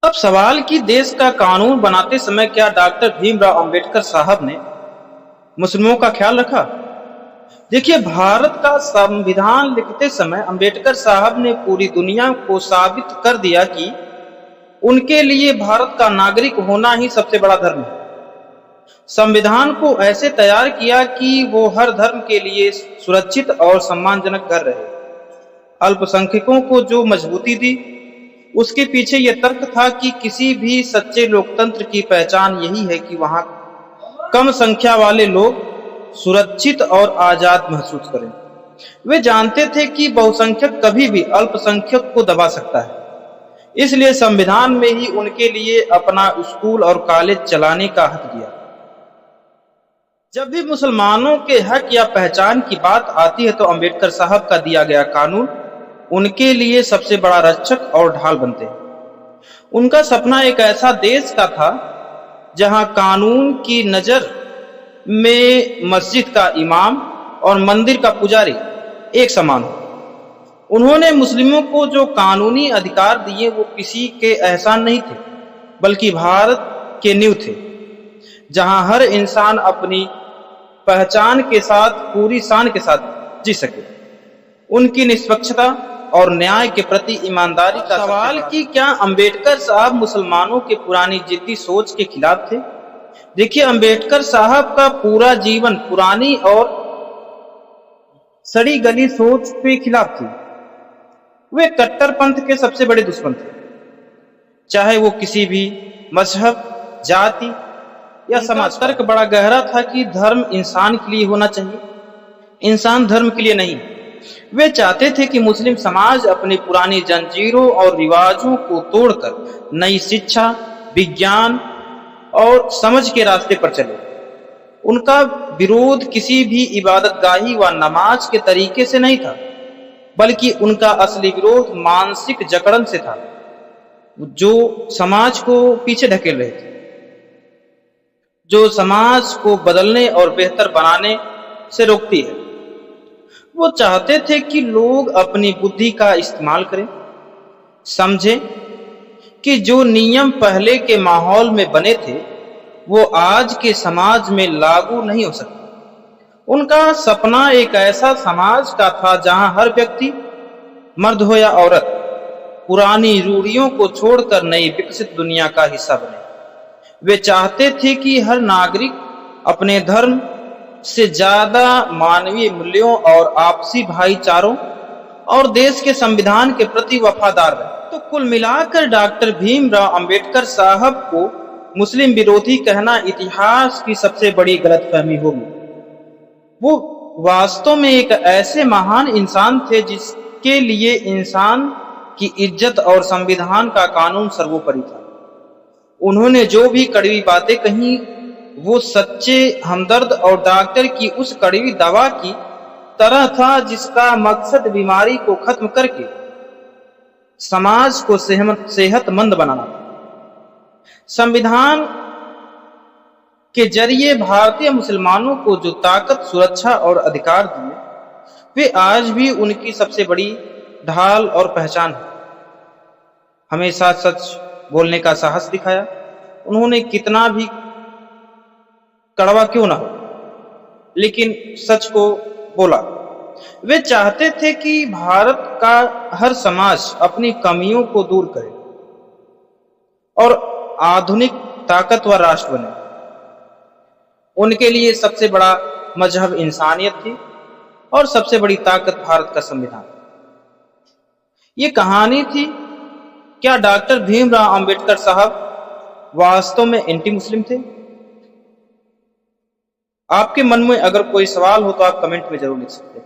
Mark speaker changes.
Speaker 1: अब सवाल कि देश का कानून बनाते समय क्या डॉक्टर भीमराव अंबेडकर साहब ने मुस्लिमों का ख्याल रखा? देखिए, भारत का संविधान लिखते समय अंबेडकर साहब ने पूरी दुनिया को साबित कर दिया कि उनके लिए भारत का नागरिक होना ही सबसे बड़ा धर्म है। संविधान को ऐसे तैयार किया कि वो हर धर्म के लिए सुरक्षित और सम्मानजनक घर रहे। अल्पसंख्यकों को जो मजबूती दी, उसके पीछे यह तर्क था कि किसी भी सच्चे लोकतंत्र की पहचान यही है कि वहां कम संख्या वाले लोग सुरक्षित और आजाद महसूस करें। वे जानते थे कि बहुसंख्यक कभी भी अल्पसंख्यक को दबा सकता है, इसलिए संविधान में ही उनके लिए अपना स्कूल और कॉलेज चलाने का हक दिया। जब भी मुसलमानों के हक या पहचान की बात आती है तो अंबेडकर साहब का दिया गया कानून उनके लिए सबसे बड़ा रक्षक और ढाल बनते हैं। उनका सपना एक ऐसा देश का था जहां कानून की नजर में मस्जिद का इमाम और मंदिर का पुजारी एक समान हो। उन्होंने मुस्लिमों को जो कानूनी अधिकार दिए वो किसी के एहसान नहीं थे, बल्कि भारत के नींव थे, जहां हर इंसान अपनी पहचान के साथ पूरी शान के साथ जी सके। उनकी निष्पक्षता और न्याय के प्रति ईमानदारी का सवाल कि क्या अंबेडकर साहब मुसलमानों के पुरानी जिद्दी सोच के खिलाफ थे? देखिए, अंबेडकर साहब का पूरा जीवन पुरानी और सड़ी गली सोच के खिलाफ थी। वे कट्टरपंथ के सबसे बड़े दुश्मन थे, चाहे वो किसी भी मजहब, जाति या समाज। तर्क बड़ा गहरा था कि धर्म इंसान के लिए होना चाहिए, इंसान धर्म के लिए नहीं। वे चाहते थे कि मुस्लिम समाज अपनी पुरानी जंजीरों और रिवाजों को तोड़कर नई शिक्षा, विज्ञान और समझ के रास्ते पर चले। उनका विरोध किसी भी इबादतगाही व नमाज के तरीके से नहीं था, बल्कि उनका असली विरोध मानसिक जकड़न से था, जो समाज को पीछे ढकेल रहे थे, जो समाज को बदलने और बेहतर बनाने से रोकती है। वो चाहते थे कि लोग अपनी बुद्धि का इस्तेमाल करें, समझें कि जो नियम पहले के माहौल में बने थे वो आज के समाज में लागू नहीं हो सकते। उनका सपना एक ऐसा समाज का था जहां हर व्यक्ति, मर्द हो या औरत, पुरानी रूढ़ियों को छोड़कर नई विकसित दुनिया का हिस्सा बने। वे चाहते थे कि हर नागरिक अपने धर्म से ज्यादा मानवीय मूल्यों और आपसी भाईचारों और देश के संविधान के प्रति वफादार रहे। तो कुल मिलाकर डॉक्टर भीमराव अंबेडकर साहब को मुस्लिम विरोधी कहना इतिहास की सबसे बड़ी गलतफहमी होगी। वो वास्तव में एक ऐसे महान इंसान थे जिसके लिए इंसान की इज्जत और संविधान का कानून सर्वोपरि था। उन्होंने जो भी कड़वी बातें कही वो सच्चे हमदर्द और डॉक्टर की उस कड़वी दवा की तरह था जिसका मकसद बीमारी को खत्म करके समाज को सेहतमंद बनाना था। संविधान के जरिए भारतीय मुसलमानों को जो ताकत, सुरक्षा और अधिकार दिए, वे आज भी उनकी सबसे बड़ी ढाल और पहचान है। हमेशा सच बोलने का साहस दिखाया। उन्होंने कितना भी कड़वा क्यों ना हो, लेकिन सच को बोला। वे चाहते थे कि भारत का हर समाज अपनी कमियों को दूर करे और आधुनिक ताकतवर राष्ट्र बने। उनके लिए सबसे बड़ा मजहब इंसानियत थी और सबसे बड़ी ताकत भारत का संविधान। ये कहानी थी, क्या डॉक्टर भीमराव अंबेडकर साहब वास्तव में एंटी मुस्लिम थे? आपके मन में अगर कोई सवाल हो तो आप कमेंट में जरूर लिख सकते हैं।